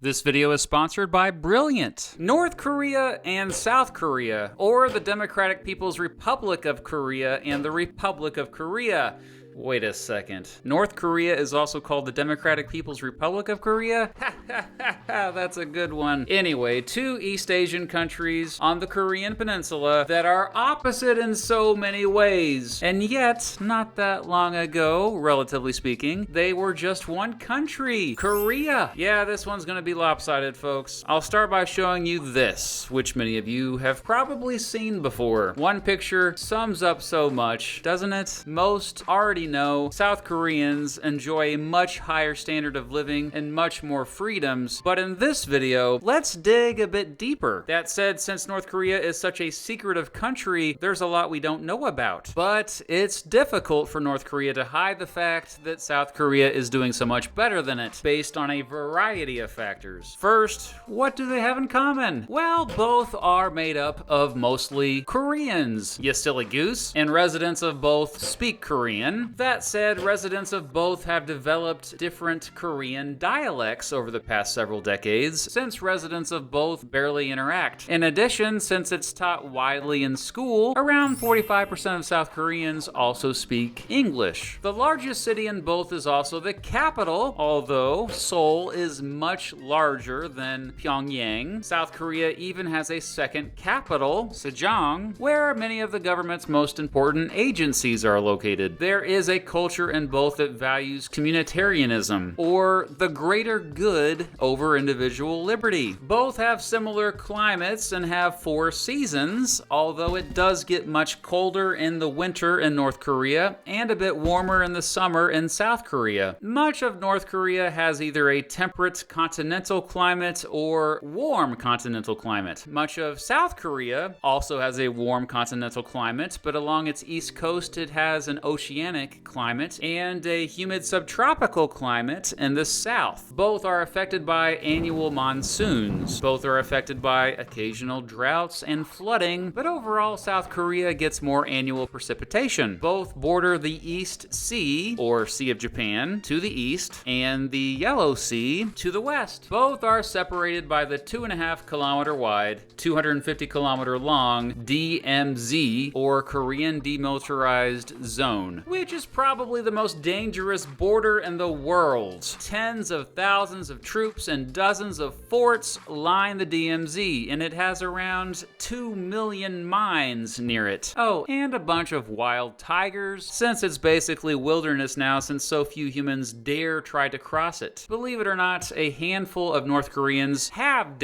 This video is sponsored by Brilliant. North Korea and South Korea, or the Democratic People's Republic of Korea and the Republic of Korea. Wait a second. North Korea is also called the Democratic People's Republic of Korea? Ha ha ha ha, that's a good one. Anyway, two East Asian countries on the Korean peninsula that are opposite in so many ways. And yet, not that long ago, relatively speaking, they were just one country, Korea. Yeah, this one's gonna be lopsided, folks. I'll start by showing you this, which many of you have probably seen before. One picture sums up so much, doesn't it? Most already know South Koreans enjoy a much higher standard of living and much more freedoms, but in this video, let's dig a bit deeper. That said, since North Korea is such a secretive country, there's a lot we don't know about. But it's difficult for North Korea to hide the fact that South Korea is doing so much better than it, based on a variety of factors. First, what do they have in common? Well, both are made up of mostly Koreans, you silly goose, and residents of both speak Korean. That said, residents of both have developed different Korean dialects over the past several decades, since residents of both barely interact. In addition, since it's taught widely in school, around 45% of South Koreans also speak English. The largest city in both is also the capital, although Seoul is much larger than Pyongyang. South Korea even has a second capital, Sejong, where many of the government's most important agencies are located. There is a culture in both that values communitarianism, or the greater good over individual liberty. Both have similar climates and have 4 seasons, although it does get much colder in the winter in North Korea and a bit warmer in the summer in South Korea. Much of North Korea has either a temperate continental climate or warm continental climate. Much of South Korea also has a warm continental climate, but along its east coast it has an oceanic climate and a humid subtropical climate in the south. Both are affected by annual monsoons. Both are affected by occasional droughts and flooding, but overall South Korea gets more annual precipitation. Both border the East Sea, or Sea of Japan, to the east, and the Yellow Sea to the west. Both are separated by the 2.5 kilometer wide, 250 kilometer long DMZ, or Korean Demilitarized Zone, which is probably the most dangerous border in the world. Tens of thousands of troops and dozens of forts line the DMZ, and it has around 2 million mines near it. Oh, and a bunch of wild tigers, since it's basically wilderness now since so few humans dare try to cross it. Believe it or not, a handful of North Koreans have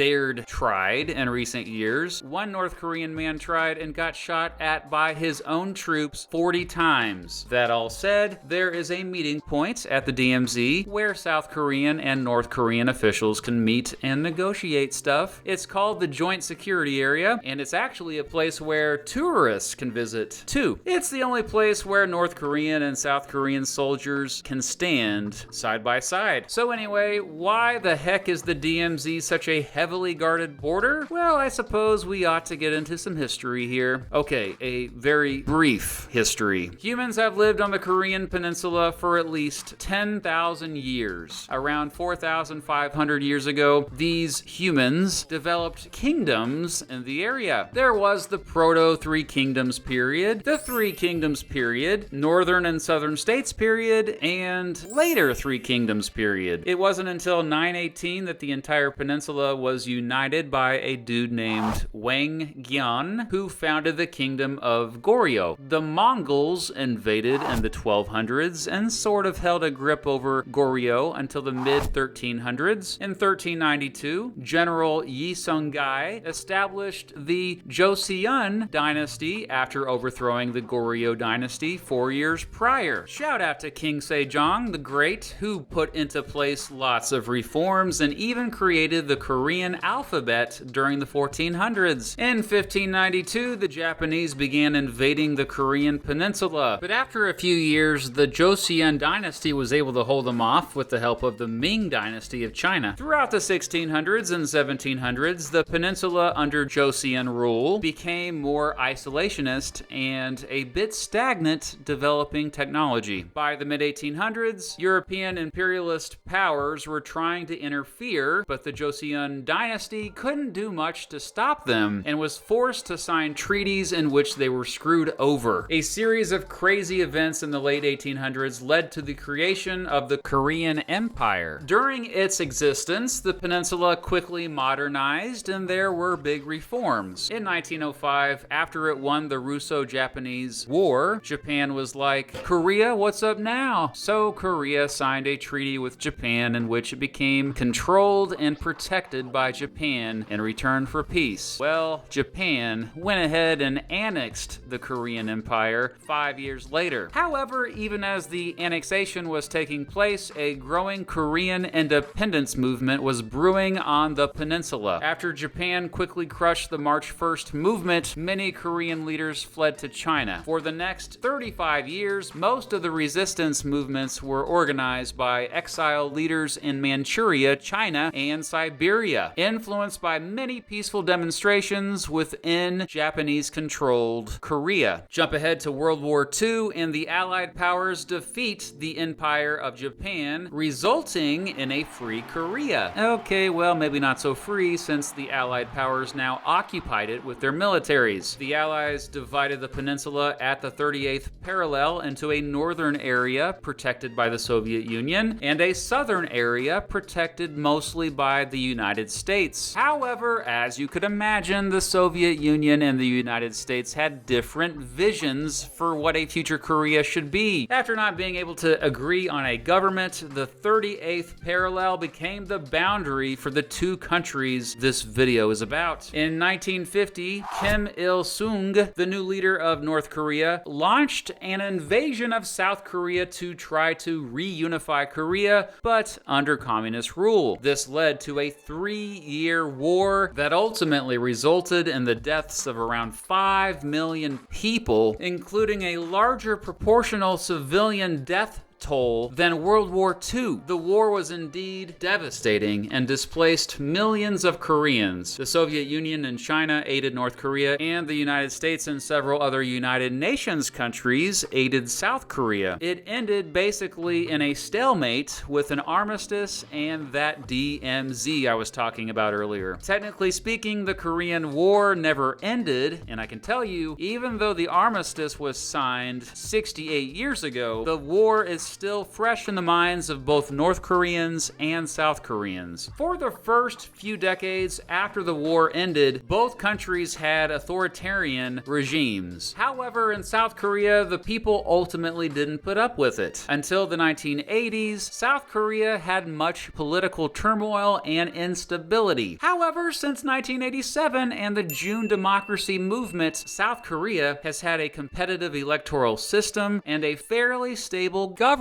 tried in recent years. One North Korean man tried and got shot at by his own troops 40 times. That all said, there is a meeting point at the DMZ where South Korean and North Korean officials can meet and negotiate stuff. It's called the Joint Security Area, and it's actually a place where tourists can visit too. It's the only place where North Korean and South Korean soldiers can stand side by side. So anyway, why the heck is the DMZ such a heavily guarded border? Well, I suppose we ought to get into some history here. Okay, a very brief history. Humans have lived on the Korean peninsula for at least 10,000 years. Around 4,500 years ago, these humans developed kingdoms in the area. There was the Proto-Three Kingdoms period, the Three Kingdoms period, Northern and Southern States period, and later Three Kingdoms period. It wasn't until 918 that the entire peninsula was united by a dude named Wang Gyan, who founded the kingdom of Goryeo. The Mongols invaded in the 1200s and sort of held a grip over Goryeo until the mid-1300s. In 1392, General Yi Sung-gai established the Joseon dynasty after overthrowing the Goryeo dynasty 4 years prior. Shout out to King Sejong the Great, who put into place lots of reforms and even created the Korean alphabet during the 1400s. In 1592, the Japanese began invading the Korean peninsula, but after a few few years, the Joseon dynasty was able to hold them off with the help of the Ming dynasty of China. Throughout the 1600s and 1700s, the peninsula under Joseon rule became more isolationist and a bit stagnant, developing technology. By the mid-1800s, European imperialist powers were trying to interfere, but the Joseon dynasty couldn't do much to stop them and was forced to sign treaties in which they were screwed over. A series of crazy events in the late 1800s led to the creation of the Korean Empire. During its existence, the peninsula quickly modernized and there were big reforms. In 1905, after it won the Russo-Japanese War, Japan was like, "Korea, what's up now?" So Korea signed a treaty with Japan in which it became controlled and protected by Japan in return for peace. Well, Japan went ahead and annexed the Korean Empire 5 years later. However, even as the annexation was taking place, a growing Korean independence movement was brewing on the peninsula. After Japan quickly crushed the March 1st movement, many Korean leaders fled to China. For the next 35 years, most of the resistance movements were organized by exile leaders in Manchuria, China, and Siberia, influenced by many peaceful demonstrations within Japanese-controlled Korea. Jump ahead to World War II, and the Allied powers defeat the Empire of Japan, resulting in a free Korea. Okay, well, maybe not so free, since the Allied powers now occupied it with their militaries. The Allies divided the peninsula at the 38th parallel into a northern area protected by the Soviet Union and a southern area protected mostly by the United States. However, as you could imagine, the Soviet Union and the United States had different visions for what a future Korea should be. After not being able to agree on a government, the 38th parallel became the boundary for the two countries this video is about. In 1950, Kim Il-sung, the new leader of North Korea, launched an invasion of South Korea to try to reunify Korea, but under communist rule. This led to a 3-year war that ultimately resulted in the deaths of around 5 million people, including a larger proportional civilian death toll than World War II. The war was indeed devastating and displaced millions of Koreans. The Soviet Union and China aided North Korea, and the United States and several other United Nations countries aided South Korea. It ended basically in a stalemate with an armistice and that DMZ I was talking about earlier. Technically speaking, the Korean War never ended, and I can tell you, even though the armistice was signed 68 years ago, the war is still fresh in the minds of both North Koreans and South Koreans. For the first few decades after the war ended, both countries had authoritarian regimes. However, in South Korea, the people ultimately didn't put up with it. Until the 1980s, South Korea had much political turmoil and instability. However, since 1987 and the June Democracy movement, South Korea has had a competitive electoral system and a fairly stable government.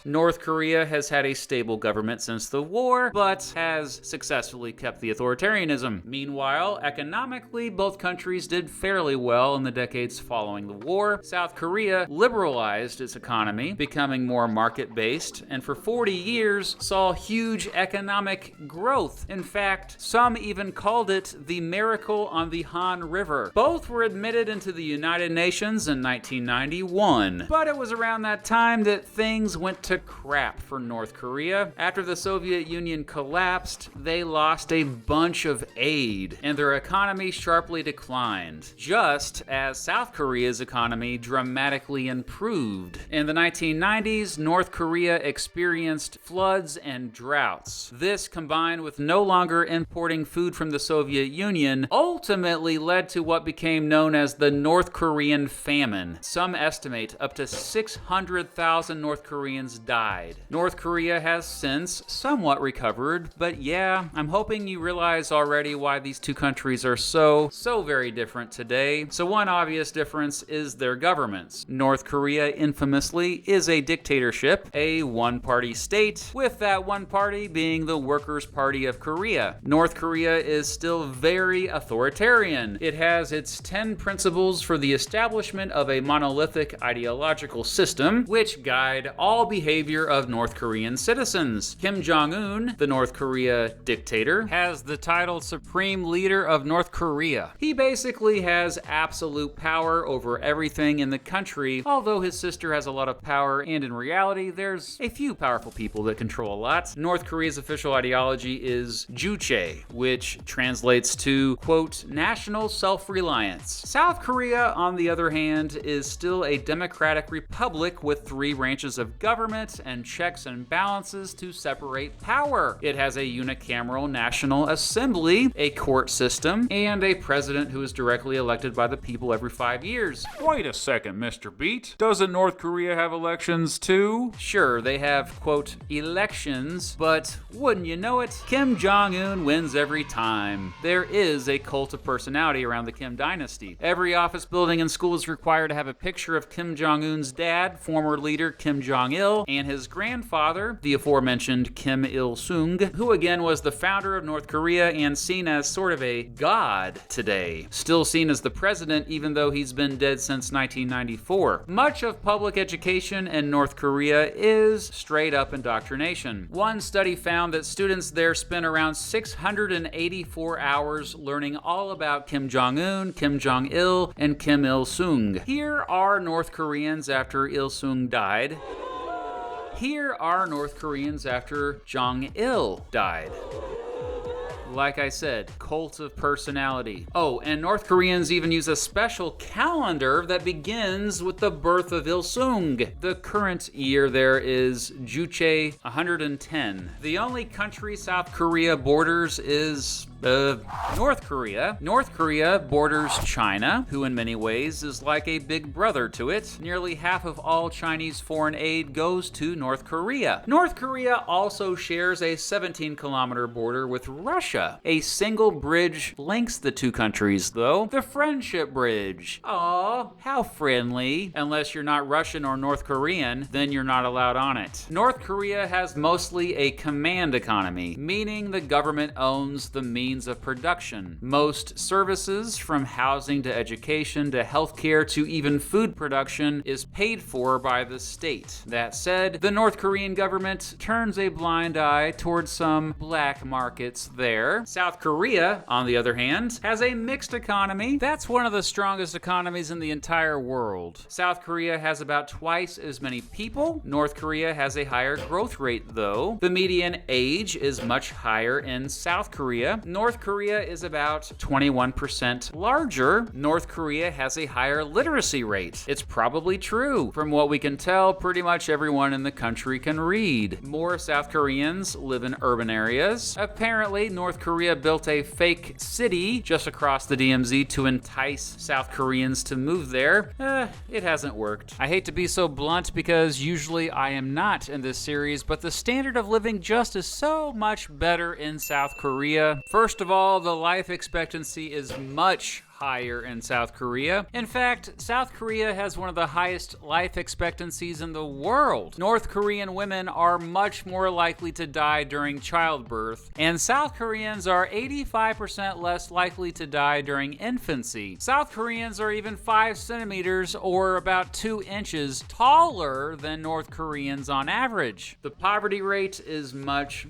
North Korea has had a stable government since the war, but has successfully kept the authoritarianism. Meanwhile, economically, both countries did fairly well in the decades following the war. South Korea liberalized its economy, becoming more market-based, and for 40 years saw huge economic growth. In fact, some even called it the miracle on the Han River. Both were admitted into the United Nations in 1991, but it was around that time that things went to crap for North Korea. After the Soviet Union collapsed, they lost a bunch of aid, and their economy sharply declined, just as South Korea's economy dramatically improved. In the 1990s, North Korea experienced floods and droughts. This, combined with no longer importing food from the Soviet Union, ultimately led to what became known as the North Korean famine. Some estimate up to 600,000 North Koreans died. North Korea has since somewhat recovered, but yeah, I'm hoping you realize already why these two countries are so very different today. So one obvious difference is their governments. North Korea infamously is a dictatorship, a one-party state, with that one party being the Workers' Party of Korea. North Korea is still very authoritarian. It has its 10 principles for the establishment of a monolithic ideological system, which guide all behavior of North Korean citizens. Kim Jong-un, the North Korea dictator, has the title Supreme Leader of North Korea. He basically has absolute power over everything in the country, although his sister has a lot of power, and in reality, there's a few powerful people that control a lot. North Korea's official ideology is Juche, which translates to, quote, national self-reliance. South Korea, on the other hand, is still a democratic republic with 3 branches of government and checks and balances to separate power. It has a unicameral national assembly, a court system, and a president who is directly elected by the people every 5 years. Wait a second, Mr. Beat. Doesn't North Korea have elections too? Sure, they have, quote, elections, but wouldn't you know it, Kim Jong-un wins every time. There is a cult of personality around the Kim dynasty. Every office building and school is required to have a picture of Kim Jong-un's dad, former leader Kim Jong-il, and his grandfather, the aforementioned Kim Il-sung, who again was the founder of North Korea and seen as sort of a god today. Still seen as the president even though he's been dead since 1994. Much of public education in North Korea is straight up indoctrination. One study found that students there spend around 684 hours learning all about Kim Jong-un, Kim Jong-il, and Kim Il-sung. Here are North Koreans after Il-sung died. Here are North Koreans after Jong-il died. Like I said, cult of personality. Oh, and North Koreans even use a special calendar that begins with the birth of Il-sung. The current year there is Juche 110. The only country South Korea borders is North Korea. North Korea borders China, who in many ways is like a big brother to it. Nearly half of all Chinese foreign aid goes to North Korea. North Korea also shares a 17-kilometer border with Russia. A single bridge links the two countries, though. The Friendship Bridge. Aw, how friendly. Unless you're not Russian or North Korean, then you're not allowed on it. North Korea has mostly a command economy, meaning the government owns the means of production. Most services, from housing to education to healthcare to even food production, is paid for by the state. That said, the North Korean government turns a blind eye towards some black markets there. South Korea, on the other hand, has a mixed economy. That's one of the strongest economies in the entire world. South Korea has about twice as many people. North Korea has a higher growth rate, though. The median age is much higher in South Korea. North Korea is about 21% larger. North Korea has a higher literacy rate. It's probably true. From what we can tell, pretty much everyone in the country can read. More South Koreans live in urban areas. Apparently, North Korea built a fake city just across the DMZ to entice South Koreans to move there. It hasn't worked. I hate to be so blunt because usually I am not in this series, but the standard of living just is so much better in South Korea. First of all, the life expectancy is much higher in South Korea. In fact, South Korea has one of the highest life expectancies in the world. North Korean women are much more likely to die during childbirth, and South Koreans are 85% less likely to die during infancy. South Koreans are even 5 centimeters or about 2 inches taller than North Koreans on average. The poverty rate is much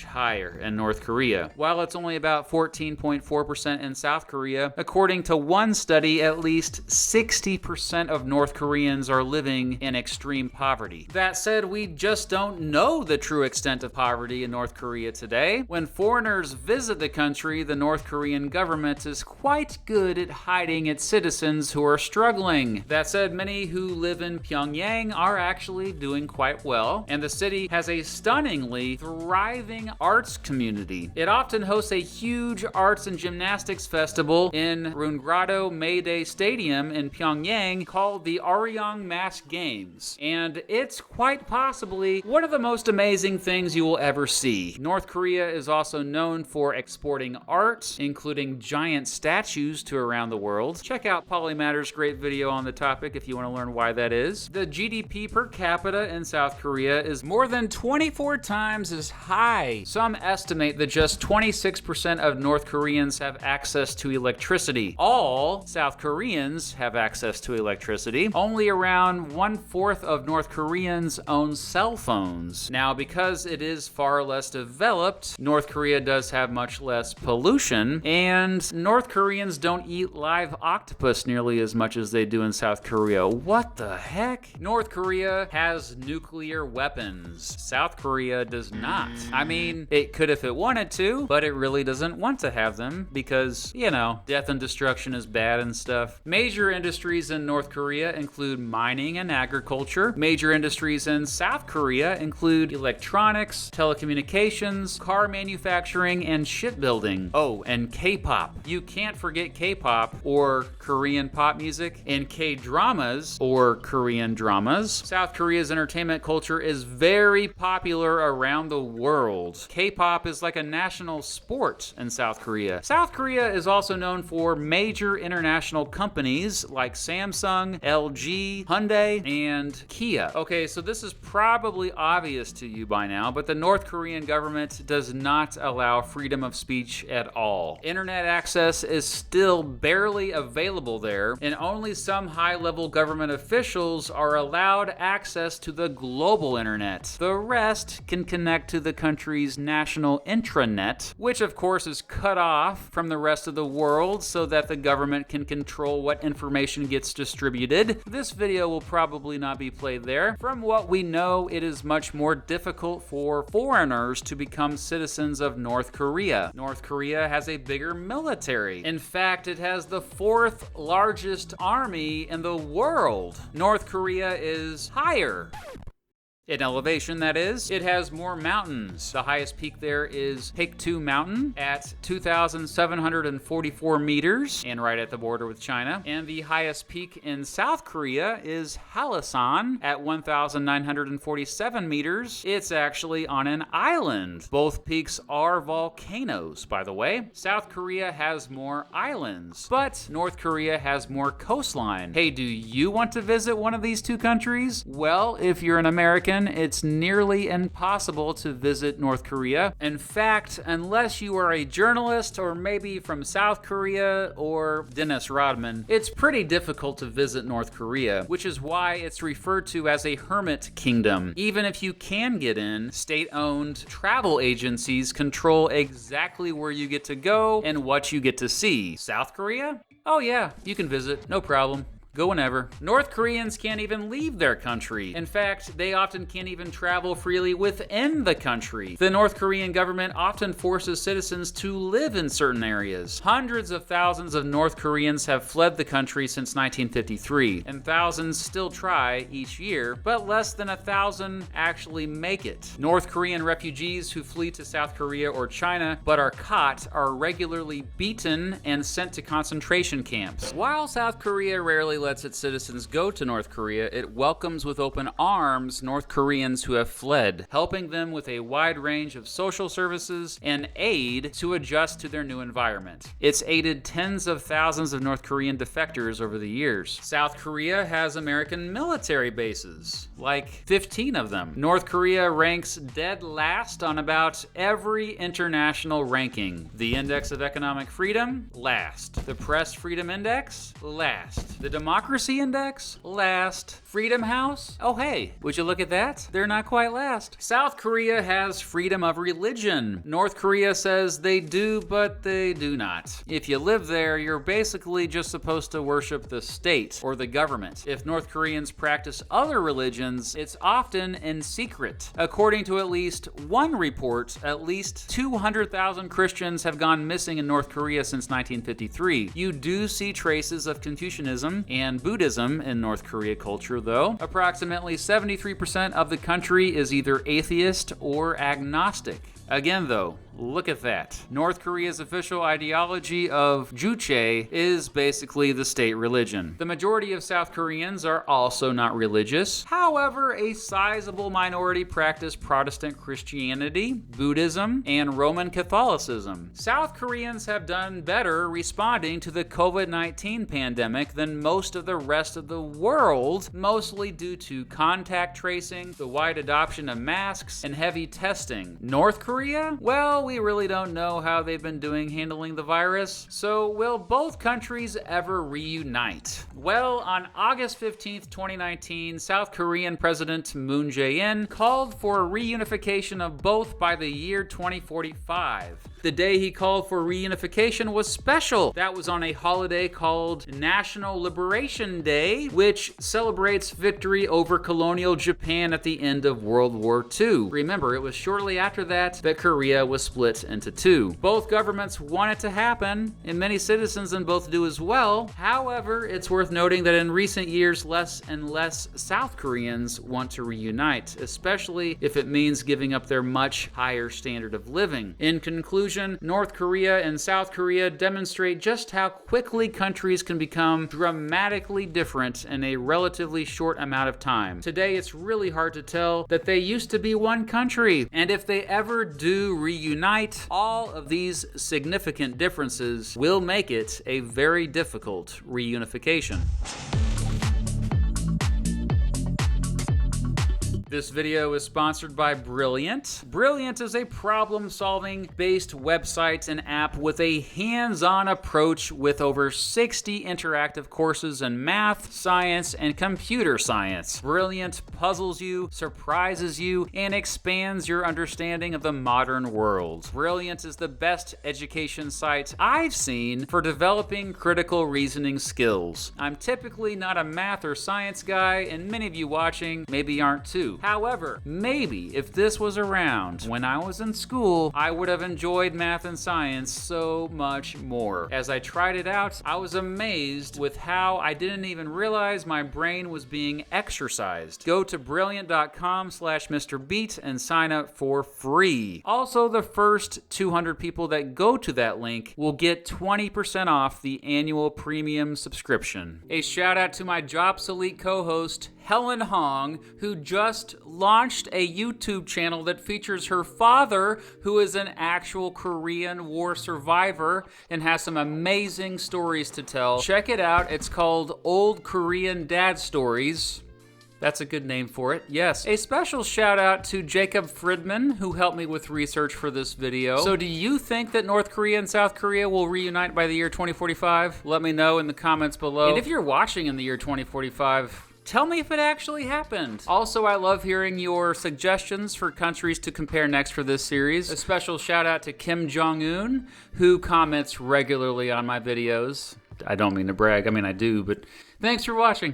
higher in North Korea. While it's only about 14.4% in South Korea, according to one study, at least 60% of North Koreans are living in extreme poverty. That said, we just don't know the true extent of poverty in North Korea today. When foreigners visit the country, the North Korean government is quite good at hiding its citizens who are struggling. That said, many who live in Pyongyang are actually doing quite well, and the city has a stunningly thriving arts community. It often hosts a huge arts and gymnastics festival in in Rungrado May Day Stadium in Pyongyang called the Aryong Mask Games, and it's quite possibly one of the most amazing things you will ever see. North Korea is also known for exporting art, including giant statues to around the world. Check out Polymatter's great video on the topic if you want to learn why that is. The GDP per capita in South Korea is more than 24 times as high. Some estimate that just 26% of North Koreans have access to electricity. All South Koreans have access to electricity. Only around 1/4 of North Koreans own cell phones. Now, because it is far less developed, North Korea does have much less pollution, and North Koreans don't eat live octopus nearly as much as they do in South Korea. What the heck? North Korea has nuclear weapons. South Korea does not. I mean, it could if it wanted to, but it really doesn't want to have them because, you know, death and destruction is bad and stuff. Major industries in North Korea include mining and agriculture. Major industries in South Korea include electronics, telecommunications, car manufacturing, and shipbuilding. Oh, and K-pop. You can't forget K-pop or Korean pop music and K-dramas or Korean dramas. South Korea's entertainment culture is very popular around the world. K-pop is like a national sport in South Korea. South Korea is also known for major international companies like Samsung, LG, Hyundai, and Kia. Okay, so this is probably obvious to you by now, but the North Korean government does not allow freedom of speech at all. Internet access is still barely available there, and only some high-level government officials are allowed access to the global internet. The rest can connect to the country's national intranet, which of course is cut off from the rest of the world so that the government can control what information gets distributed. This video will probably not be played there. From what we know, it is much more difficult for foreigners to become citizens of North Korea. North Korea has a bigger military. In fact, it has the 4th largest army in the world. North Korea is higher in elevation, that is. It has more mountains. The highest peak there is Paektu Mountain at 2,744 meters and right at the border with China. And the highest peak in South Korea is Hallasan at 1,947 meters. It's actually on an island. Both peaks are volcanoes, by the way. South Korea has more islands, but North Korea has more coastline. Hey, do you want to visit one of these two countries? Well, if you're an American, it's nearly impossible to visit North Korea. In fact, unless you are a journalist or maybe from South Korea or Dennis Rodman, it's pretty difficult to visit North Korea, which is why it's referred to as a hermit kingdom. Even if you can get in, state-owned travel agencies control exactly where you get to go and what you get to see. South Korea? Oh yeah, you can visit, no problem. Go whenever. North Koreans can't even leave their country. In fact, they often can't even travel freely within the country. The North Korean government often forces citizens to live in certain areas. Hundreds of thousands of North Koreans have fled the country since 1953, and thousands still try each year, but less than 1,000 actually make it. North Korean refugees who flee to South Korea or China but are caught are regularly beaten and sent to concentration camps. While South Korea rarely lets its citizens go to North Korea, it welcomes with open arms North Koreans who have fled, helping them with a wide range of social services and aid to adjust to their new environment. It's aided tens of thousands of North Korean defectors over the years. South Korea has American military bases, like 15 of them. North Korea ranks dead last on about every international ranking. The Index of Economic Freedom? Last. The Press Freedom Index? Last. The Democracy Index? Last. Freedom House? Oh hey, would you look at that? They're not quite last. South Korea has freedom of religion. North Korea says they do, but they do not. If you live there, you're basically just supposed to worship the state or the government. If North Koreans practice other religions, it's often in secret. According to at least one report, at least 200,000 Christians have gone missing in North Korea since 1953. You do see traces of Confucianism and Buddhism in North Korea culture, though. Approximately 73% of the country is either atheist or agnostic. Again though, look at that. North Korea's official ideology of Juche is basically the state religion. The majority of South Koreans are also not religious. However, a sizable minority practice Protestant Christianity, Buddhism, and Roman Catholicism. South Koreans have done better responding to the COVID-19 pandemic than most of the rest of the world, mostly due to contact tracing, the wide adoption of masks, and heavy testing. North Korea? Well, we really don't know how they've been doing handling the virus. So will both countries ever reunite? Well, on August 15th, 2019, South Korean President Moon Jae-in called for reunification of both by the year 2045. The day he called for reunification was special. That was on a holiday called National Liberation Day, which celebrates victory over colonial Japan at the end of World War II. Remember, it was shortly after that Korea was split into two. Both governments want it to happen, and many citizens in both do as well. However, it's worth noting that in recent years, less and less South Koreans want to reunite, especially if it means giving up their much higher standard of living. In conclusion, North Korea and South Korea demonstrate just how quickly countries can become dramatically different in a relatively short amount of time. Today, it's really hard to tell that they used to be one country, and if they ever do reunite, all of these significant differences will make it a very difficult reunification. This video is sponsored by Brilliant. Brilliant is a problem-solving based website and app with a hands-on approach with over 60 interactive courses in math, science, and computer science. Brilliant puzzles you, surprises you, and expands your understanding of the modern world. Brilliant is the best education site I've seen for developing critical reasoning skills. I'm typically not a math or science guy, and many of you watching maybe aren't too. However, maybe if this was around when I was in school, I would have enjoyed math and science so much more. As I tried it out, I was amazed with how I didn't even realize my brain was being exercised. Go to brilliant.com/MrBeat and sign up for free. Also, the first 200 people that go to that link will get 20% off the annual premium subscription. A shout out to my Jobsolete co-host, Helen Hong, who just launched a YouTube channel that features her father, who is an actual Korean War survivor and has some amazing stories to tell. Check it out. It's called Old Korean Dad Stories. That's a good name for it, yes. A special shout out to Jacob Friedman, who helped me with research for this video. So do you think that North Korea and South Korea will reunite by the year 2045? Let me know in the comments below. And if you're watching in the year 2045, tell me if it actually happened. Also, I love hearing your suggestions for countries to compare next for this series. A special shout out to Kim Jong-un, who comments regularly on my videos. I don't mean to brag, I mean I do, but thanks for watching.